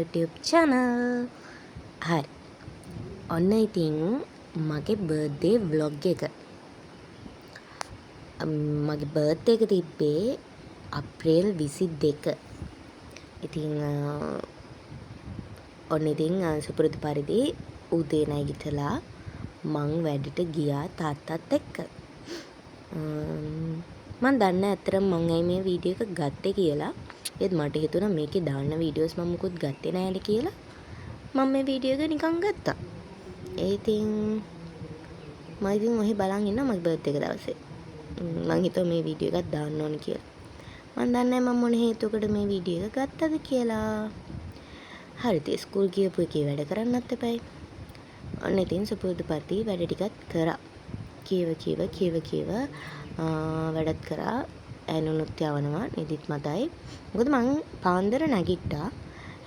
YouTube channel. හරි. ඔන්න ඉතින් මගේ බර්ත්ඩේ vlog එක. මගේ බර්ත්ඩේ එක තිබ්බේ අප්‍රේල් 22. ඉතින් ඔන්න ඉතින් සුපුරුදු පරිදි උදේ නැගිටලා මං වැඩට ගියා තාත්තත් එක්ක. මම දන්නේ ඇත්තටම මං ඇයි මේ වීඩියෝ එක ගත්තේ කියලා. ඒත් මට හිතුණා මේකේ දාන්න වීඩියෝස් මම මුකුත් ගත්තේ නැහැලු කියලා. මම මේ වීඩියෝ එක නිකන් ගත්තා. ඒ ඉතින් මම ඉතින් ඔහි බලන් ඉන්නවා මගේ බර්ත්ඩේ එක දවසේ. මං හිතුවා මේ වීඩියෝ එකක් දාන්න ඕනේ කියලා. මම දන්නේ මම මොන හේතුවකට මේ වීඩියෝ එක ගත්තද කියලා. හරිද ස්කූල් ගියපු එකේ වැඩ කරන්නත් එපායි. ඔන්න ඉතින් සුපුරුදු පරිදි වැඩ ටිකක් කරා. කීව වැඩත් කරා. ඇනුනුත් යවනවා නිදිත් මතයි. මොකද මං පාන්දර නැගිට්ටා.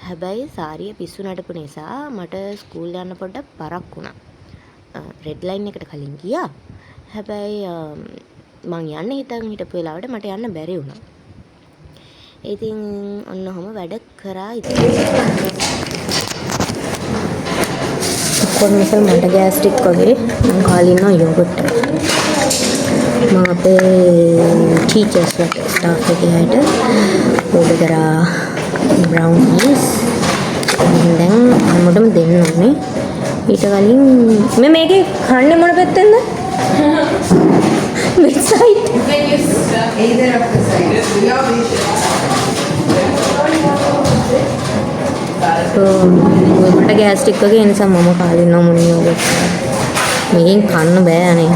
හැබැයි සාරිය පිස්සු නටපු නිසා මට ස්කූල් යන්න පොඩ්ඩක් පරක් වුණා. රෙඩ් ලයින් එකට කලින් ගියා. හැබැයි මං යන්න හිතන් හිටපු වෙලාවට මට යන්න බැරි වුණා. ඉතින් ඔන්න ඔහම වැඩ කරා ඉතින්. කොහොමද මට ගෑස්ට්‍රික් වගේ මං කාලේ ඉන්නවා යෝගට්. මම අපේ ටීචර්ස් ලා ස්ටාෆ් එකේ හැට ඕඩර් කරා බ්‍රවුනීස්. දැන් හැමෝටම දෙන්න ඕනේ. ඊට කලින් මේ මේකේ කන්නේ මොන පැත්තෙන්ද? Which side? Either of the sides. මට ගෑස්ට්‍රික් වගේ නිසා මම කාලේ ඉන්නවා මොන යෝගට්. මේකෙන් කන්න බෑ අනේ.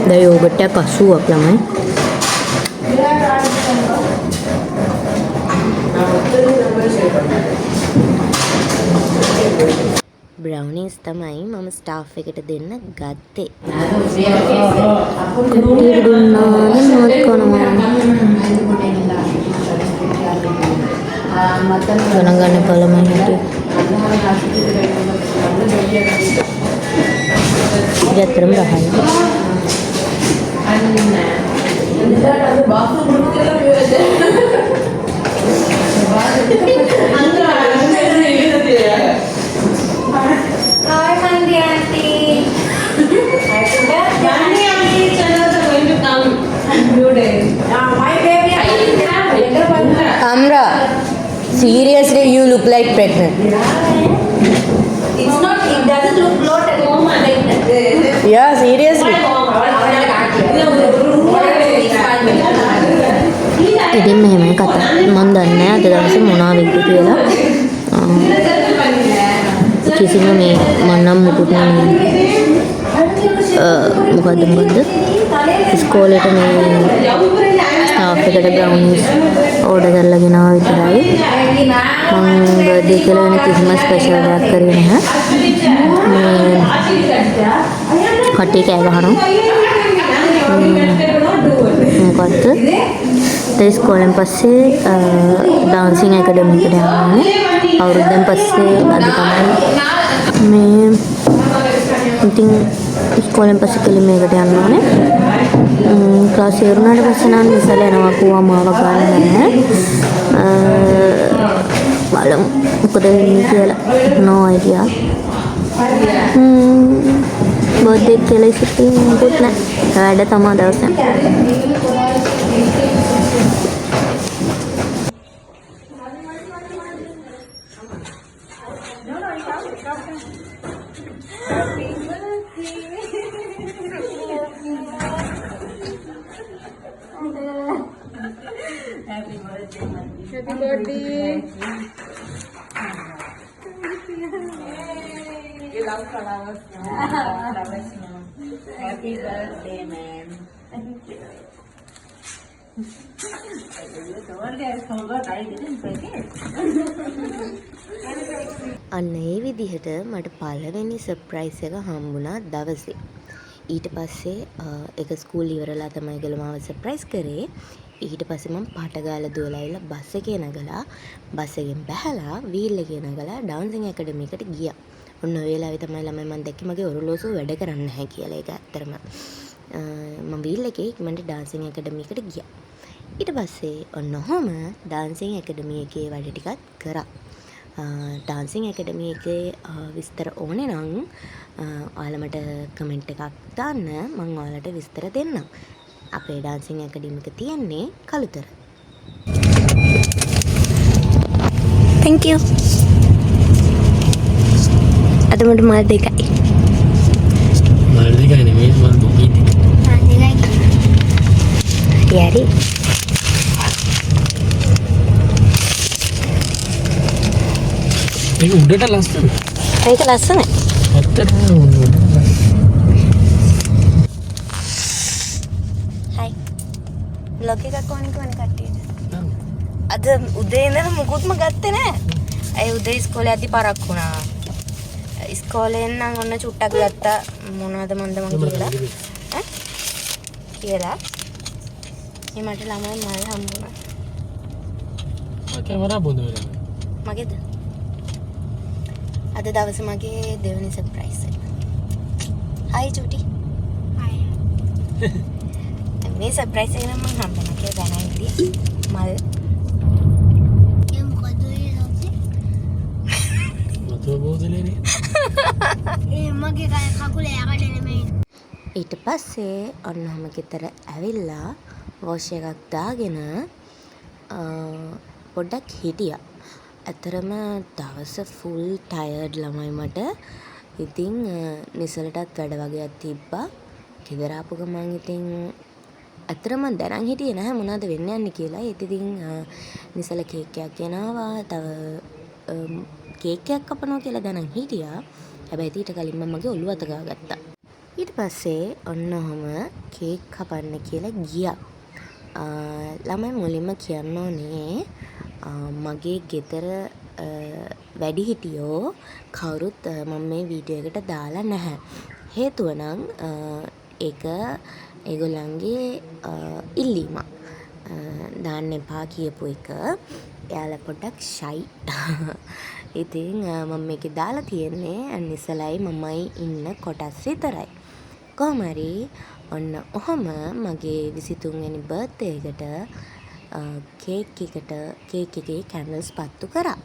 දැන් යෝගට් එක 80ක් ළමයි. බ්‍රවුනීස් තමයි මම ස්ටාෆ් එකට දෙන්න ගත්තේ. කට්ටියට දුන්නා නේද කොනවා. ගණන් ගන්න පළමයි හිටියේ. ඉතින් රහයි. Hi, Mandi auntie. Mandi auntie channels are going to come today. My baby, I didn't have it. Amra, seriously you look like pregnant. It's not. It doesn't look bloat at home like that. Yeah, seriously. ඉතින් මෙහෙමයි කතා. මම දන්නේ අද දවසේ මොනවා වෙයිද කියලා. කිසිම මේ මන්නම් මුකුත් නෙමෙයි. මොකද්ද ඉස්කෝලේට මේ ස්ටාෆ් එකට බ්‍රවුනීස් ඕඩර් කරලා ගෙනාවා විතරයි. මම බර්ත්ඩේ කියලා වෙන කිසිම ස්පෙෂල් දෙයක් කරේ නැහැ. මේ කට්ටිය කෑ ගහනවා. මොකද්ද? ඉස්කෝලෙන් පස්සේ ඩාන්සින් ඇකඩමි එකට යනවා. අවුරුද්දෙන් පස්සේ අද තමයි මේ ඉතින් ඉස්කෝලෙන් පස්සේ කෙලින් මේකට යන්න ඕනේ. ක්ලාස් ඉවරනාට පස්සේ නම් ඉස්සෙල්ලා යනවා කෝවා මාව ගන්න නැහැ. බලමු මොකද වෙන්නේ කියලා. no idea. බර්ත්ඩේ කියලා ඉතින් මොකුත් නැහැ. වැඩ තමයි දවසේ. Happy birthday. You love flowers. Flowers, no. Happy birthday, ma'am. Thank you. අන්න ඒ විදිහට මට පළවෙනි සර්ප්‍රයිස් එක හම්බුණා දවසේ. ඊට පස්සේ ඒක ස්කූල් ඉවරලා තමයි ගල මාව සර්ප්‍රයිස් කරේ. ඊට පස්සේ මම පාට ගාලා දුවලා ඇවිල්ලා බස් එකේ නැගලා බස් එකෙන් බැහැලා වීල් එකේ නැගලා ඩාන්සින් ඇකඩමි එකට ගියා. ඔන්න ඔය වෙලාවේ තමයි ළමයි මම දැක්කේ මගේ ඔරලෝසුව වැඩ කරන්නේ නැහැ කියලා. ඒක ඇත්තටම මම වීල් එකේ ඉක්මනට ඩාන්සින් ඇකඩමි එකට ගියා. ඊට පස්සේ ඔන්න ඔහොම ඩාන්සින් ඇකඩමි එකේ වැඩ ටිකක් කරා. ඩාන්සින් ඇකඩමි එකේ විස්තර ඕනේ නම් ඔයාලා මට කමෙන්ට් එකක් දාන්න මම ඔයාලට විස්තර දෙන්නම්. අපේ ඩාන්සින් ඇකඩමි එක තියෙන්නේ කළුතර. Thank you. අද මට මාල් දෙකයි. මාල් දෙකයි නෙමෙයි මාල් දෙකයි. යරි. ඒක උඩට ලස්සන. ඒක ලස්සනයි. ඇත්තටම හයි. vlog එකක් ඕනේ කොහොනේ කට්ටියට. අද උදේ ඉඳන් මුකුත්ම ගත්තේ නැහැ. අය උදේ ඉස්කෝලේ යද්දි පරක් වුණා. ඉස්කෝලෙන් නම් ඔන්න චුට්ටක් ගත්තා මොනවද මන්ද මං කියලා. ඈ? කියලා. මේ මට ළමයි මාල් හම්බුණා. කැමරා බොඳ වෙලා. මගේද? අද දවසේ මගේ දෙවෙනි සර්ප්‍රයිස් එක. හයි චුටි. හයි. මේ සර්ප්‍රයිස් එක නම් මං හම්බුණා කියලා දැනයිදී. මල් ඊට පස්සේ ඔන්නම ගෙදර ඇවිල්ලා වොෂ් එකක් දාගෙන පොඩ්ඩක් හිටියා. ඇතරම දවස ෆුල් ටයර්ඩ් ළමයි මට. ඉතින් නිසලටත් වැඩ වගේක් තිබ්බා. ගෙදර ආපු ගමන් ඉතින් ඇතරම දැනන් හිටියේ නැහැ මොනවද වෙන්න යන්නේ කියලා. ඉතින් නිසල කේක් එකක් ගෙනාවා. තව කේක් එකක් කපනවා කියලා දැනන් හිටියා. හැබැයි ඊට කලින් මම මගේ ඔළුව අත ගාගත්තා. ඊට පස්සේ ඔන්න ඔහම කේක් කපන්න කියලා ගියා. ළමයි මුලින්ම කියන්න ඕනේ මගේ ගෙදර වැඩිහිටියෝ කවුරුත් මම මේ වීඩියෝ එකට දාලා නැහැ. හේතුව නම් ඒක ඒගොල්ලන්ගේ ඉල්ලීමක්. දාන්න එපා කියපු එක. එයාලා පොඩ්ඩක් ෂයි. ඉතින් මම මේකේ දාලා තියෙන්නේ නිසලයි මමයි ඉන්න කොටස් විතරයි. කොහොම හරි ඔන්න ඔහම මගේ 23 වෙනි බර්ත්ඩේ එකට කේක් එකේ කැන්ඩල්ස් පත්තු කරා.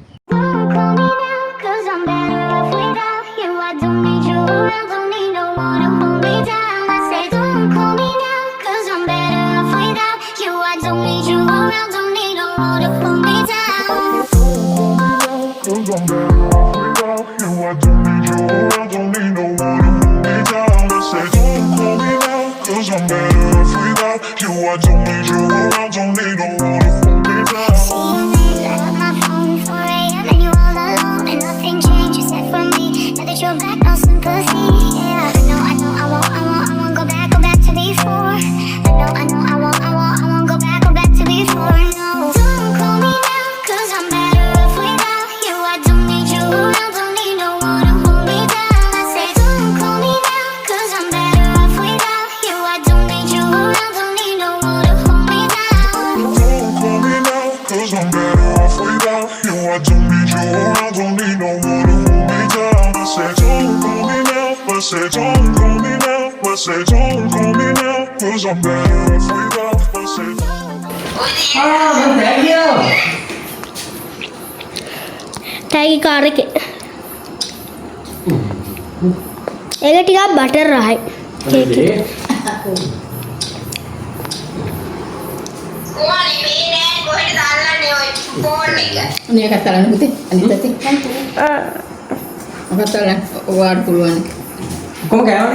टैगी कार के एक टिका बटर रहा है cake ini katalan putih andi tadi katalan ward puluhan kamu kayak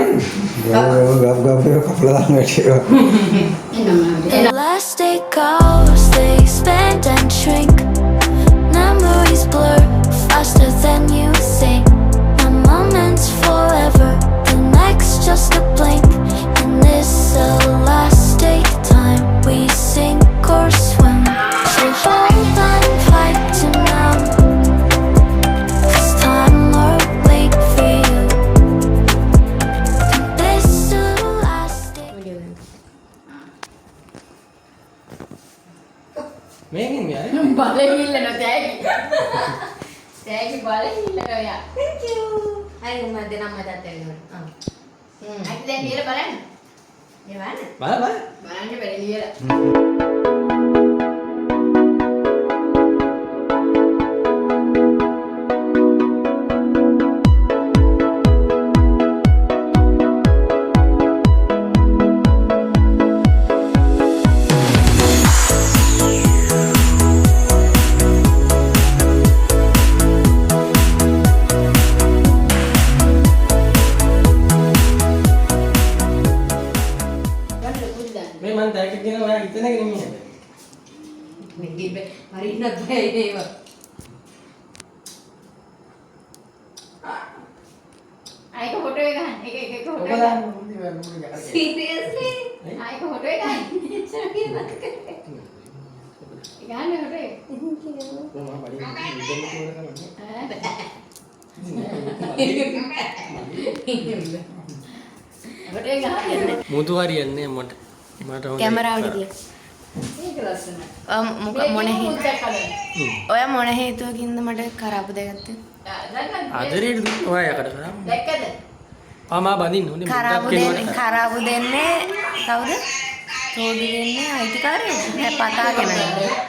Elastic goes, they expand and shrink. Memories blur faster than you think. One moment's forever, the next just a blink. In this elastic time, we sink or swim. So hold on tight to now, 'cause time will wait for you. This elastic. මේකෙන් ගියා balik gila no tagi tagi balik gila ya Thank you. Hai umma දෙනම මතත් වෙනවා. aku dan dia balik මේ මන් තෑග්ග කියන ඔයා හිතන එක නෙමෙයි. මරින්නත් බෑ ඒව. ආයික ෆොටෝ එක ගන්න. එක ෆොටෝ එක. සීරියස්ලි? ආයික ෆොටෝ එක ගන්න. ගන්න ෆොටෝ එක. ෆොටෝ එක ගන්න. මුතු හරියන්නේ මට. මට හොඳයි. කැමරාවට තිය. ඒක ලස්සනයි. ඔය මොන හේතුවකින්ද මට කරාපු දෙගත්තේ? ආදරේට දුන්න ඔයා යකට කරා. දැක්කද? ආමා බඳින්න ඕනේ. කරාපු දෙන්නේ කවුද? තෝඩු දෙන්නේ අයිතිකාරයෝ. නෑ පතාගෙන.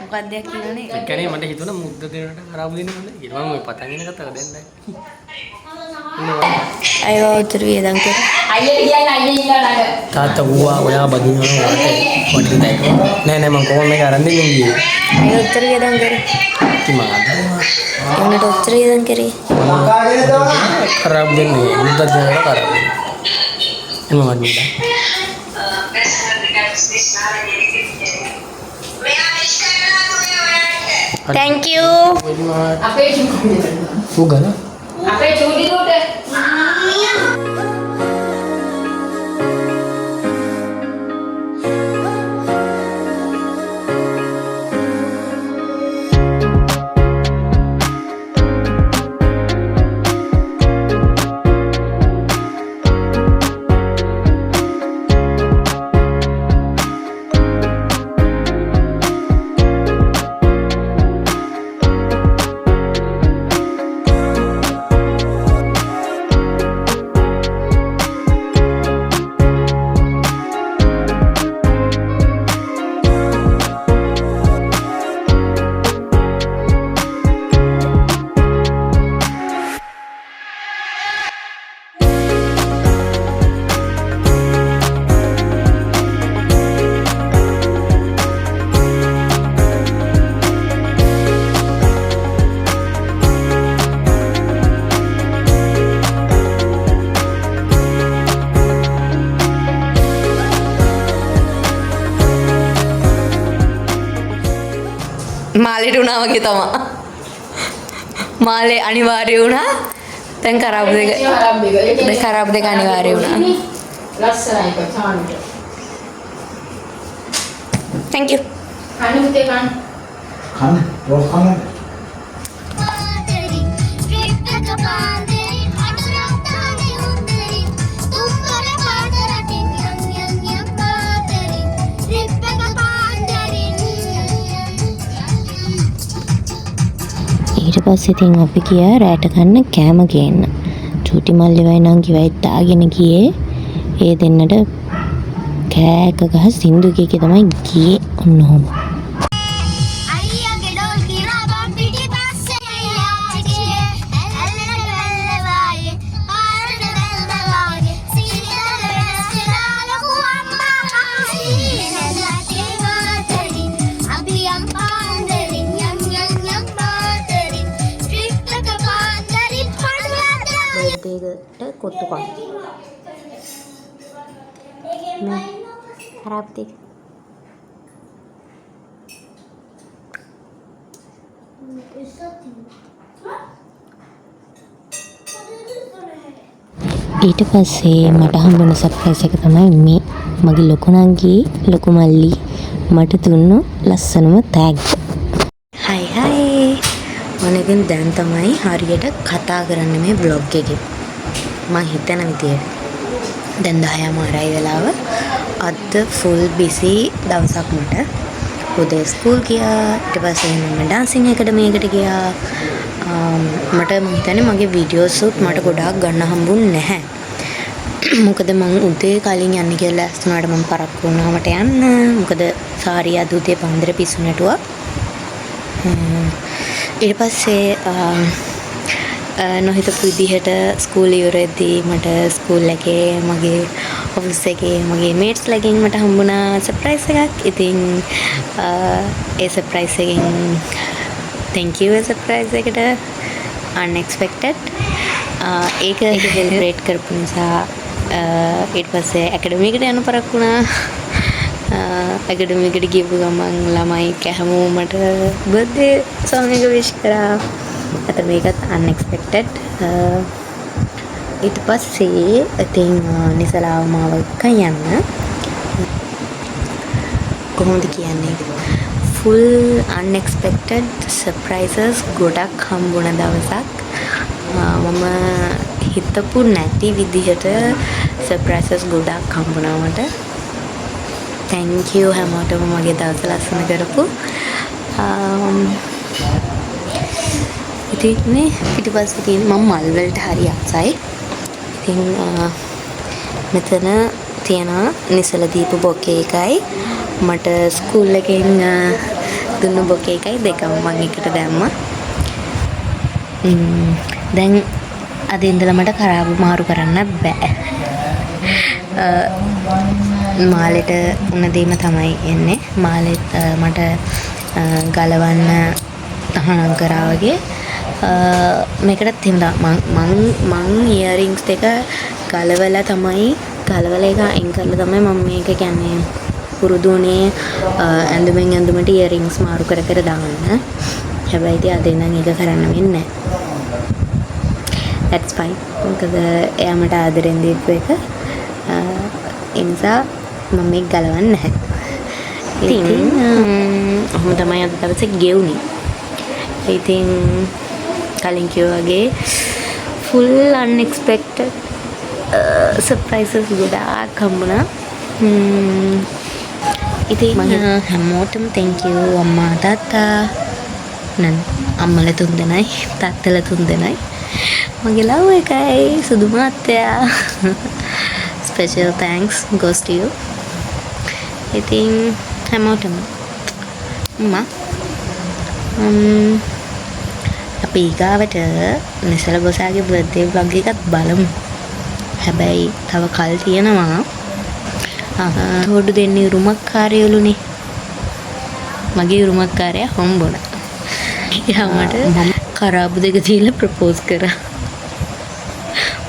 මොකක්ද කියන්නේ? ඒ කියන්නේ මට හිතුණා මුද්ද දෙනට කරාපු දෙන්නේ හොඳයි. ඊට මම ඔය පතන් ඉන්න කතාව දැන් නැහැ. අයෝ උත්තර වියදම් කර. අයියා කියන්නේ අයියා ඉන්නවද? තාත්තා ඌවා ඔයා බඳිනවා වටේ දැක්ක. නෑ නෑ මම කොහොම මේක අරන් දෙන්නේ ගියේ. අයෝ උත්තර වියදම් කර. ඉතින් මම එන්නට උත්තර වියදම් කරේ. කරාපු දෙන්නේ මුද්ද දෙනට කරාපු. එන්න මම මිලා. Thank you. අපේ චූටි. උගල. අපේ චූටි දුට. මාලේට වුණා වගේ තමයි. මාලේ අනිවාර්ය වුණා. දැන් කරාපු දෙක. දැන් කරාපු දෙක අනිවාර්ය වුණා. ලස්සනයි කතාවට. Thank you. කණුතේ කන්න. කන්න රෝස් කන්න ඊට පස්සේ ඉතින් අපි ගියා රැට කන්න කෑම ගේන්න. චූටි මල්ලි වයි නංගි වයි දාගෙන ගියේ. ඒ දෙන්නට කෑක ගහ සින්දු කීකේ තමයි ගියේ ඔන්නෝම. දෙකට කොත්තු කන. මේ खराब देख ඊට පස්සේ මට හම්බුන සර්ප්‍රයිස් එක තමයි මේ මගේ ලොකු නංගී ලොකු මල්ලි මට දුන්නු ලස්සනම ටැග්. හයි හයි මොනකින් දැන් තමයි හරියට කතා කරන්න මේ vlog එකේ. මම හිතන විදියට දැන් 10:00 වෙලාව අද ෆුල් බිසි දවසක් මට. උදේ ස්කූල් ගියා, ඊට පස්සේ මම ඩාන්සින් ඇකඩමි එකට ගියා. මට මම හිතන්නේ මගේ වීඩියෝස් උත් මට ගොඩාක් ගන්න හම්බුන්නේ නැහැ. මොකද මං උදේ කලින් යන්න කියලා ඇස්තුනාට මම පරක්කු වුණා මට යන්න. මොකද සාරිය අද උදේ පන්දර පිස්සු නැටුවා. ඊට පස්සේ නොහිතපු විදිහට ස්කූල් ඉවරෙද්දී මට ස්කූල් එකේ මගේ ඔෆිස් එකේ මගේ මේට්ස්ලගෙන් මට හම්බුණා සර්ප්‍රයිස් එකක්. ඉතින් ඒ සර්ප්‍රයිස් එකෙන් thank you සර්ප්‍රයිස් එකට unexpected. ඒක සෙලිබ්‍රේට් කරපු නිසා ඊට පස්සේ ඇකඩමියකට යන පරක් වුණා. ඇකඩමියකට ගිහපු ගමන් ළමයි කැහමෝ මට බර්ත්ඩේ සෝන් එක විශ් කරා. අත මේකත් unexpected. ඊට පස්සේ ඉතින් නිසලාව මාව එක්ක යන්න කොහොමද කියන්නේ full unexpected surprises ගොඩක් හම්බුණ දවසක්. මම හිතපු නැති විදිහට surprises ගොඩක් හම්බුණා මට. thank you හැමෝටම මගේ දවස ලස්සන කරපු. ඉතින් මේ පිටිපස්සේ තියෙන මම මල් වලට හරි ආසයි. ඉතින් මෙතන තියෙනවා නිසල දීපු බොකේ එකයි මට ස්කූල් එකෙන් දුන්න බොකේ එකයි දෙකම මම එකට දැම්මා. දැන් අද ඉඳලා මට කරාබු මාරු කරන්න බෑ. මාලෙට උණ දෙීම තමයි එන්නේ. මාලෙත් මට ගලවන්න තහනම් කරා වගේ. මේකටත් එහෙම මං ඉයරින්ග්ස් දෙක ගලවලා ඒක අයින් කරලා තමයි මම මේක කියන්නේ පුරුදු වුණේ ඇඳුමෙන් ඇඳුමට ඉයරින්ග්ස් මාරු කර කර දාන්න. හැබැයි ඉතින් අද ඉඳන් ඒක කරන්න වෙන්නේ නැහැ. that's fine. මොකද එයා මට ආදරෙන් දීපු එක. ඒ නිසා මම මේක ගලවන්නේ නැහැ. ඉතින් ඔහොම තමයි අද දවසේ ගෙවුනේ. ඉතින් කලින් කිව්වා වගේ full unexpected surprises ගොඩාක් හම්බුණා. ඉතින් හැමෝටම thank you අම්මා තාත්තා අම්මල 3 දෙනයි තාත්තල 3 දෙනයි මගේ ලව් එකයි සුදු මාත්තයා special thanks goes to you. ඉතින් හැමෝටම අම්මා අපි ඊගාවට නිසල බොසාගේ බර්ත්ඩේ vlog එකත් බලමු. හැබැයි තව කල් තියෙනවා. තෝඩු දෙන්නේ උරුමකාරයලුනේ. මගේ උරුමකාරයා හම්බුණා. එයාමට කරාබු දෙක තියලා ප්‍රපෝස් කරා.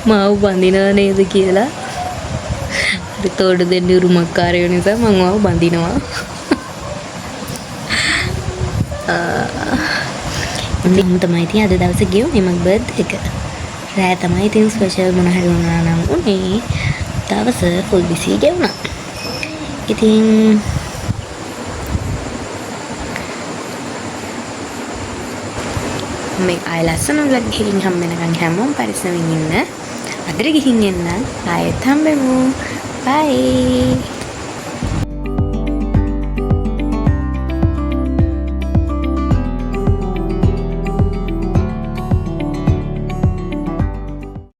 මාව බඳිනව නේද කියලා. තෝඩු දෙන්නේ උරුමකාරයෝ නිසා මම මාව බඳිනවා. ඉතින් තමයි ඉතින් අද දවසේ ගෙවුනේ මගේ බර්ත්ඩේ එක. රෑ තමයි ඉතින් ස්පෙෂල් මොන හරි වුණා නම් උනේ. දවස ෆුල් බිසි ගෙවුණා. ඉතින් මේ ආය ලස්සන vlog එකකින් හම් වෙනකන් හැමෝම පරිස්සමින් ඉන්න. අදට ගිහින් එන්න. ආයෙත් හම්බෙමු. bye.